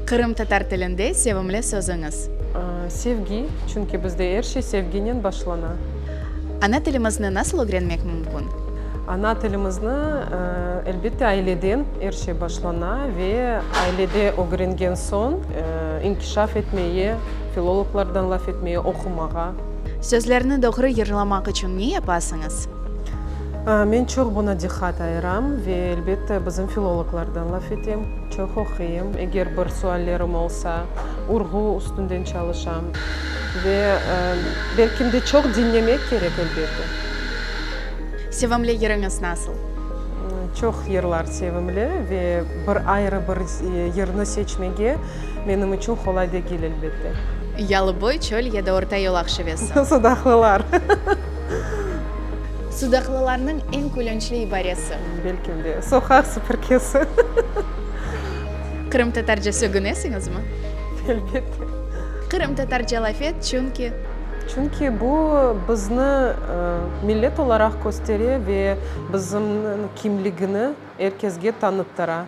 Кырым татар тілінде севімлі сөзіңіз. Sevgi, çünkü bizde her şey sevginin başlana. Ana tilimizni nasıl öğrenmek mümkün? Ana tilimizni elbette aileden her şey başlana ve ailede öğrengen son inkişaf etmeye, filologlardan laf etmeye, okumağa. Sözlerini doğru yırlamak için ne yapasınız? Men çok buna dikkat ayıram ve elbette bizim filologlardan laf etim. Çok okuyayım. Eğer bir suallerim olsa, urgu üstünden çalışam. Ve belki de çok dinlemek gerek elbette. Sevimli yeriniz nasıl? Çok yerler sevimli ve bir ayrı bir yerini seçmege benim için kolay değil elbette. Yalıboy, çöl ya da orta yol akşivesi. Sudaklılar. Sudaklılarının en kullanışlı ibaresi. Belki de sokak süpürgesi. Kırım tatarca sögünesiniz mi? Elbette. Kırım tatarca laf et çünkü Çünkü bu bizni millet olarak gösteriyor ve bizim kimligini herkesge tanıttıra.